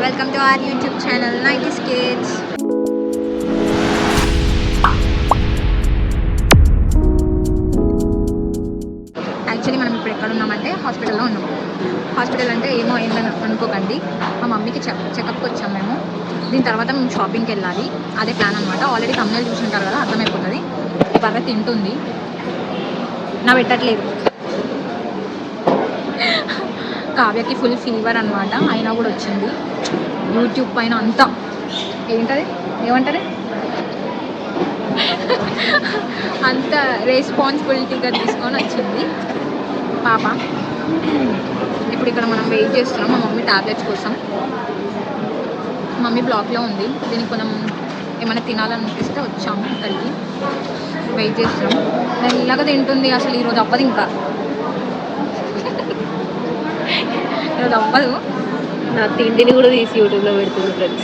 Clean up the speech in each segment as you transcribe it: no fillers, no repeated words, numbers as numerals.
Welcome to our YouTube channel 90s Kids. Actually మనం ఇప్పుడు ఎక్కడ ఉన్నామంటే హాస్పిటల్లో ఉన్నాం. హాస్పిటల్ అంటే ఏమో అయిందని అనుకోకండి, మా మమ్మీకి చెకప్కి వచ్చాం మేము. దీని తర్వాత మేము షాపింగ్కి వెళ్ళాలి, అదే ప్లాన్ అనమాట. ఆల్రెడీ తమిళ చూసుంటారు కదా, అర్థమైపోతుంది. బాగా తింటుంది, నా పెట్టట్లేదు. కావ్యకి ఫుల్ ఫీవర్ అనమాట, అయినా కూడా వచ్చింది. యూట్యూబ్ పైన అంతా ఏంటది ఏమంటారు అంత రెస్పాన్సిబిలిటీగా తీసుకొని వచ్చింది పాప. ఇప్పుడు ఇక్కడ మనం వెయిట్ చేస్తున్నాం మా మమ్మీ టాబ్లెట్స్ కోసం. మమ్మీ బ్లాక్లో ఉంది, దీనికి మనం ఏమైనా తినాలనిపిస్తే వచ్చాము ఇక్కడికి. వెయిట్ చేస్తున్నాం. మెల్లగా తింటుంది, అసలు ఈరోజు అవ్వదు, ఇంకా ఈరోజు అవ్వదు. నా తిండిని కూడా తీసి యూట్యూబ్లో పెడుతుంది ఫ్రెండ్స్.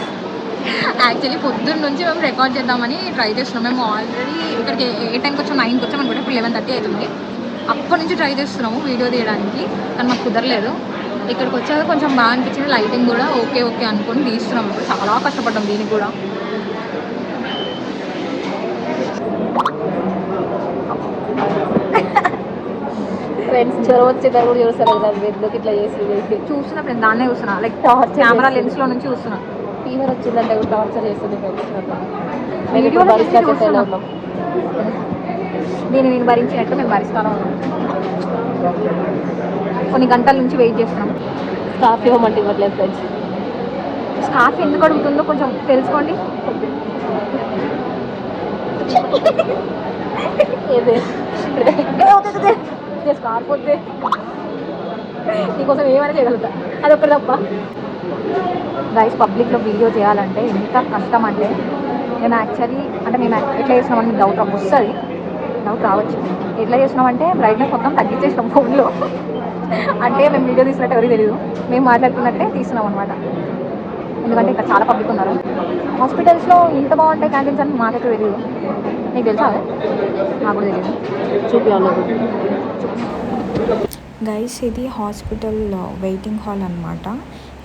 యాక్చువల్లీ పొద్దున్న నుంచి మేము రికార్డ్ చేద్దామని ట్రై చేస్తున్నాం. మేము ఆల్రెడీ ఇక్కడికి ఏ టైంకి వచ్చాం, 9కి వచ్చాం అనుకుంటే, ఇప్పుడు 11:30 అవుతుంది. అప్పటి నుంచి ట్రై చేస్తున్నాము వీడియో తీయడానికి, కానీ మాకు కుదరలేదు. ఇక్కడికి వచ్చాక కొంచెం బాగా అనిపించింది, లైటింగ్ కూడా ఓకే అనుకొని తీస్తున్నాం. ఇప్పుడు చాలా కష్టపడ్డాం దీనికి కూడా. ఫ్రెండ్స్ జ్వరం వచ్చేదా కూడా చూస్తారు కదా, బెడ్లోకి ఇట్లా చేసి చూస్తున్నా ఫ్రెండ్స్, దాన్నే చూస్తున్నా, లైక్ కెమెరా లెన్స్లో నుంచి చూస్తున్నా. ఫీవర్ వచ్చిందంటే కూడా టార్చర్ చేస్తుంది ఫ్రెండ్స్. దీన్ని నేను భరించినట్టు మేము భరిస్తాను. కొన్ని గంటల నుంచి వెయిట్ చేస్తున్నాం. స్కార్ఫ్ ఇవ్వమంటే ఇవ్వట్లేదు ఫ్రెండ్స్. స్కార్ఫ్ ఎందుకు అడుగుతుందో కొంచెం తెలుసుకోండి. స్కార్ఫ్ వద్దే, నీకోసం ఏమైనా చేయగలుగుతా, అదొక్కటి తప్ప. గైస్, పబ్లిక్లో వీడియో చేయాలంటే ఎంత కష్టం అంటే, మేము యాక్చువల్లీ అంటే మేము ఎట్లా చేసినామని మీకు డౌట్ వస్తుంది, డౌట్ రావచ్చు. ఎట్లా చేసినామంటే బ్రైట్నెస్ మొత్తం తగ్గించేసినాం ఫోన్లో. అంటే మేము వీడియో తీసినట్టు ఎవరికి తెలియదు, మేము మాట్లాడుకున్నట్టే తీస్తున్నాం అనమాట. ఎందుకంటే ఇక్కడ చాలా పబ్లిక్ ఉన్నారు. హాస్పిటల్స్లో ఇంత బాగుంటాయి క్యాంటీన్స్ అని మాకైతే తెలియదు. నీకు తెలుసా? నాకు కూడా తెలియదు. చూపించాలి గైస్, ఇది హాస్పిటల్ వెయిటింగ్ హాల్ అనమాట.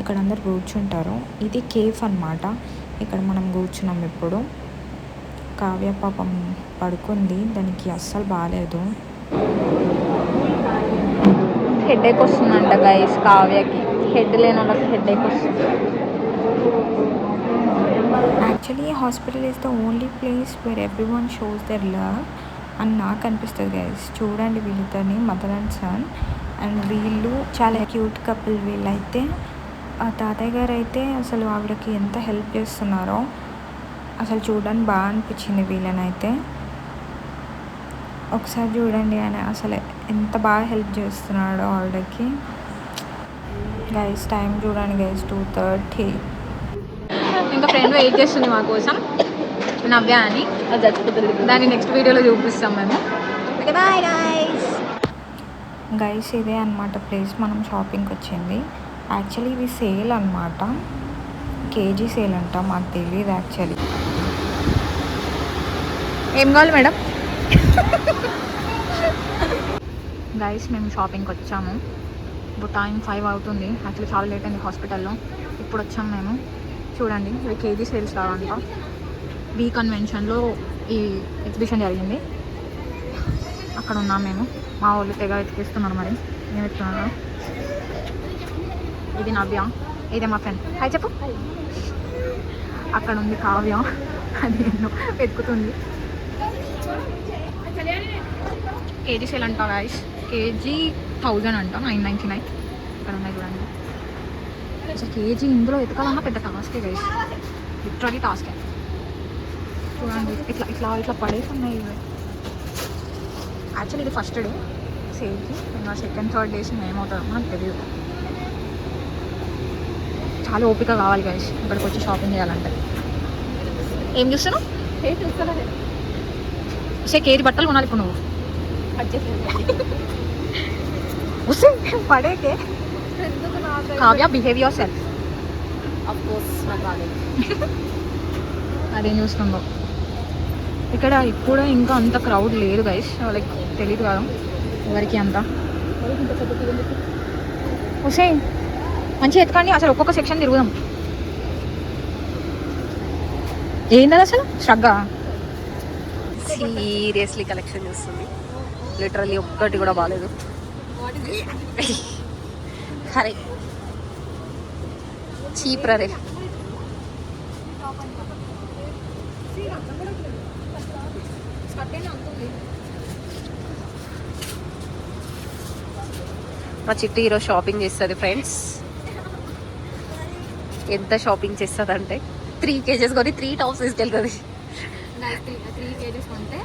ఇక్కడ అందరు కూర్చుంటారు. ఇది కేఫ్ అనమాట, ఇక్కడ మనం కూర్చున్నాం. ఇప్పుడు కావ్య పాపం పడుకుంది, దానికి అస్సలు బాగాలేదు. హెడేక్ వస్తుందంట గైస్ కావ్యకి. హెడ్ లేని వాళ్ళకి హెడేక్ వస్తుంది. Actually hospital is the only place where everyone shows their love అని నాకు అనిపిస్తుంది గైస్. చూడండి వీళ్ళిద్దరిని, మదర్ అండ్ సన్. అండ్ వీళ్ళు చాలా క్యూట్ కపుల్. వీళ్ళైతే ఆ తాతయ్య గారు అయితే అసలు ఆవిడకి ఎంత హెల్ప్ చేస్తున్నారో అసలు చూడడానికి బాగా అనిపించింది వీళ్ళనైతే. ఒకసారి చూడండి, ఆయన అసలు ఎంత బాగా హెల్ప్ చేస్తున్నాడో ఆవిడకి. గైస్, టైం చూడండి గైస్, 2:30. ఇంకా ఫ్రెండ్ వెయిట్ చేస్తుంది మా కోసం, నవ్య అని. అది చచ్చిపోతుంది. దాన్ని నెక్స్ట్ వీడియోలో చూపిస్తాం మేము. Okay, bye guys. గైస్, ఇదే అనమాట ప్లేస్ మనం షాపింగ్కి వచ్చింది. యాక్చువల్లీ ఇది సేల్ అనమాట, కేజీ సేల్ అంట, మాకు తెలియదు యాక్చువల్లీ. ఏం కావాలి మేడం? గైస్, మేము షాపింగ్కి వచ్చాము. ఇప్పుడు టైం 5 అవుతుంది. యాక్చువల్లీ చాలా లేట్ అయింది హాస్పిటల్లో. ఇప్పుడు వచ్చాము మేము. చూడండి, ఇవి కేజీ సేల్స్ కావాలంట. బీ కన్వెన్షన్లో ఈ ఎగ్జిబిషన్ జరిగింది, అక్కడ ఉన్నాం మేము. మా వాళ్ళు తెగ ఎత్తికిస్తున్నారు, మరి ఏం ఎత్తున్నారు. ఇది నవ్య, ఇదే మా ఫ్రెండ్. హాయ్ చెప్పు. అక్కడ ఉంది కావ్య, అది ఎన్నో వెతుకుతుంది. కేజీ సేల్ అంట గైస్, కేజీ 1000 అంట, 999. ఇక్కడ ఉన్నాయి చూడండి. అసలు కేజీ ఇందులో ఎతకాలన్నా పెద్ద టాస్కే గైస్, లిటరలీ టాస్కే. చూడండి, ఇట్లా ఇట్లా ఇట్లా పడేసి ఉన్నాయి. యాక్చువల్లీ ఇది ఫస్ట్ డే సేల్కి, ఇంకా సెకండ్ థర్డ్ డేస్ ఏమవుతుందో మనకు తెలియదు. చాలా ఓపిక కావాలి గైస్ ఇక్కడికి వచ్చి షాపింగ్ చేయాలంటే. ఏం చూస్తున్నావు? కేజీ బట్టలు కొనాలి ఇప్పుడు నువ్వు. పడేకే కావ్య, బిహేవ్ యువర్ సెల్ఫ్. అదేం చూస్తుందో. ఇక్కడ ఇప్పుడు ఇంకా అంత క్రౌడ్ లేదు గైస్, లైక్ తెలియదు కదా ఎవరికి అంతా. హుసేన్ మంచిగా ఎత్తుకోండి, అసలు ఒక్కొక్క సెక్షన్ తిరుగుదాం. ఏంటది అసలు శ్రగ్గా సీరియస్లీ కలెక్షన్ చూస్తుంది. లిటరల్లీ ఒక్కటి కూడా బాగాలేదు. అరే చీప్ రే. మా చిట్టి ఈరోజు షాపింగ్ చేస్తుంది ఫ్రెండ్స్. ఎంత షాపింగ్ చేస్తుంది అంటే 3 kgs కొని 3 టాప్స్ తీసుకెళ్తుంది. 3 kgs కొంటే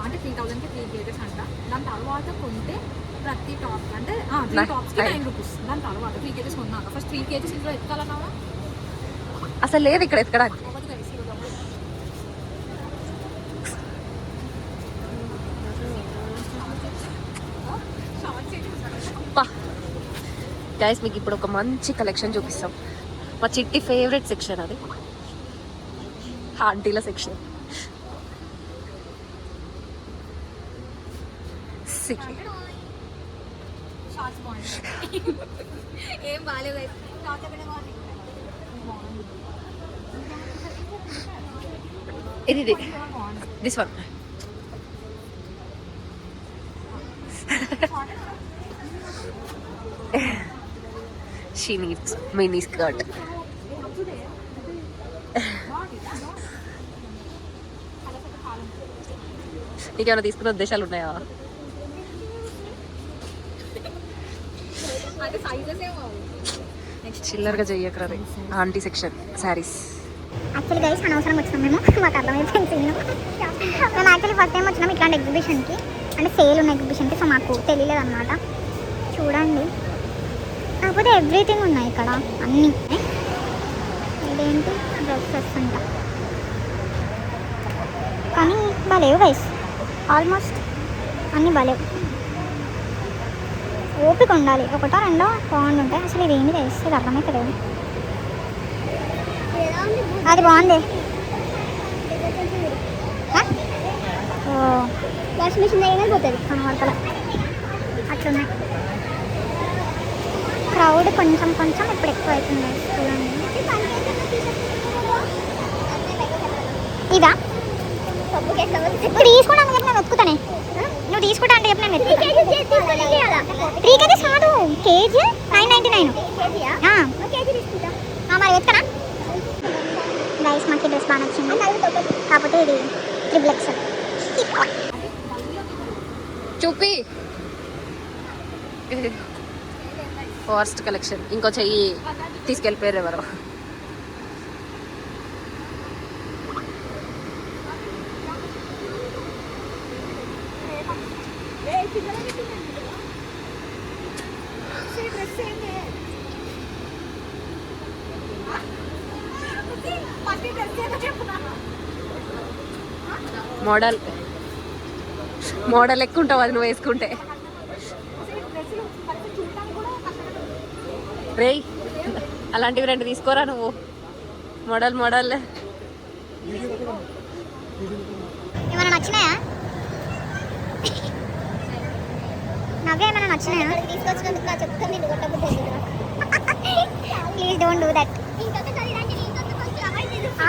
అంటే 3000కి 3 kgs అంట. దాని తర్వాత కొంటే ప్రతి టాప్ అంటే 3 టాప్స్కి 9 రూపీస్. దాని తర్వాత 3 kgs కొన్నాక ఫస్ట్ 3 kgs ఇంట్లో ఎత్తుకాలన్నావా? అసలు లేదు ఇక్కడ ఎక్కడానికి. గైస్ మీకు ఇప్పుడు ఒక మంచి కలెక్షన్ చూపిస్తాం. మా చిట్టి ఫేవరెట్ సెక్షన్ అది, ఆంటీల సెక్షన్. ఏం బాగాలేవు. ఇది this one. She needs mini skirt. నీకేమైనా తీసుకున్న ఉద్దేశాలు ఉన్నాయా? చిల్లరగా చెయ్యకరా. Aunty section saris. Actually guys అనవసరం వచ్చినాం మేము, మాకు అర్థమైపోయింది. మేము యాక్చువల్లీ ఫస్ట్ టైం వచ్చినాం ఇట్లాంటి ఎగ్జిబిషన్కి, అంటే సేల్ ఉన్న ఎగ్జిబిషన్కి. సో మాకు తెలియలేదు అనమాట. చూడండి, కాకపోతే ఎవ్రీథింగ్ ఉన్నాయి ఇక్కడ, అన్నీ. ఇదేంటి డ్రెస్సెస్ అంట, కానీ బాలేవు గైస్. ఆల్మోస్ట్ అన్నీ బాలేవు. ఓపిక ఉండాలి, ఒకటో రెండో బాగుండి ఉంటాయి. అసలు ఇది ఏంటి గైస్, ఇది అర్థమవుతలేదు. అది బాగుంది. వాషింగ్ మిషన్ దగ్గర పోతుంది కనబడతల. అట్లున్నాయి. క్రౌడ్ కొంచెం కొంచెం ఇప్పుడు ఎక్కువ అవుతుంది. చూడండి, ఇదా ఇప్పుడు తీసుకోవడానికి చెప్పి నేను వెతుకుతానే. నువ్వు తీసుకుంటా అంటే చెప్పి నేను 3 kgs కాదు, కేజీ 999. మరి వెతుకనా గైస్? మాకు డ్రెస్ బాగా నచ్చింది, కాకపోతే ఇది XXL. చూపి ఫస్ట్ కలెక్షన్. ఇంకో చెయ్యి తీసుకెళ్ళిపోయారు ఎవరు. మోడల్ ఎక్కువ ఉంటావు అది నువ్వు వేసుకుంటే. రేయ్ అలాంటివి 2 తీసుకోరా నువ్వు. మోడల్ ఏమైనా నచ్చినాయా? నాకే ఏమైనా నచ్చినాయా? తీసుకొచ్చినందుకు నా చెప్తాను, నేను కొట్టబుద్ధి. Please don't do that.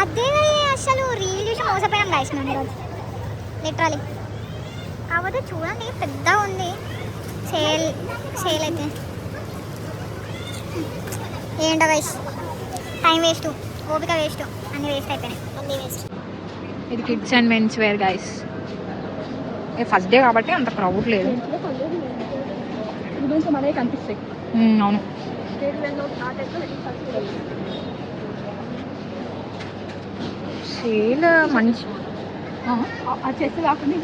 అదే అసలు రీల్ చూసి మోసపోయాం గైస్ మేము ఈరోజు, లిటరలీ. కాకపోతే చూడండి, పెద్ద ఉంది సేల్ అయితే. ఏంటో గైస్, టైం వేస్ట్, ఓపిక వేస్ట్, అన్నీ వేస్ట్ అయిపోయినాయి, అన్నీ వేస్ట్. ఇది kids and mens wear guys. First day కాబట్టి అంత క్రౌడ్ లేదు. కనిపిస్తాయి. అవును. సేల్ మంచి చెస్ కాకుండా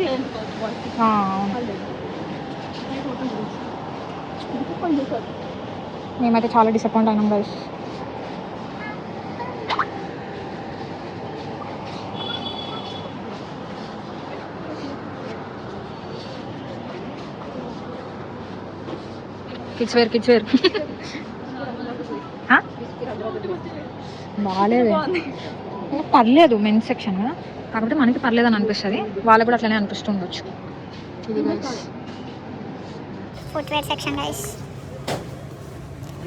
మేమైతే చాలా డిసప్పాయింట్ అయినాం గైస్. కిడ్స్ వేర్ బాగాలేదు. పర్లేదు మెన్స్ సెక్షన్, కాకపోతే మనకి పర్లేదు అని అనిపిస్తుంది, వాళ్ళకి కూడా అట్లనే అనిపిస్తుండొచ్చు. Footwear section guys.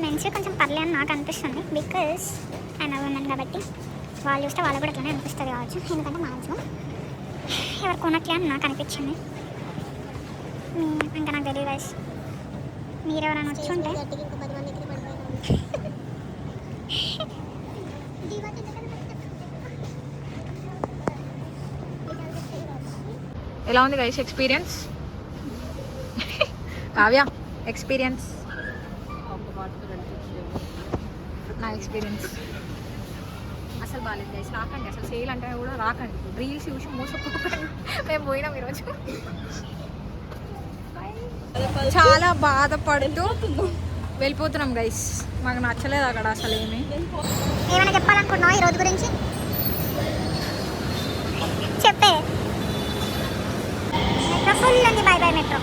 మెన్స్ కొంచెం పర్లేదు అని నాకు అనిపిస్తుంది, బికాస్ ఆయన ఉమెన్ కాబట్టి. వాళ్ళు చూస్తే వాళ్ళు కూడా అట్లనే అనిపిస్తుంది కావచ్చు, ఎందుకంటే మ్యాక్సిమం ఎవరు కొనట్లే అని నాకు అనిపించింది. ఇంకా నాకు తెలియదు గైస్, మీరెవరైనా వచ్చి ఉంటే ఎలా ఉంది గైస్ ఎక్స్పీరియన్స్? కావ్య ఎక్స్పీరియన్స్? నా ఎక్స్పీరియన్స్ అసలు బాగాలేదు గైస్. రాకండి అసలు, సేల్ అంటే కూడా రాకండి. రీల్స్ చూసి మోసపోకండి. మేము పోయినాం ఈరోజు. చాలా బాధపడుతూ వెళ్ళిపోతున్నాం గైస్. మాకు నచ్చలేదు అక్కడ అసలు ఏమి. ఏమైనా చెప్పాలనుకుంటున్నావా ఈ రోజు గురించి? చెప్పే. మెట్రో ఫుల్ ఉంది, బై బై మెట్రో.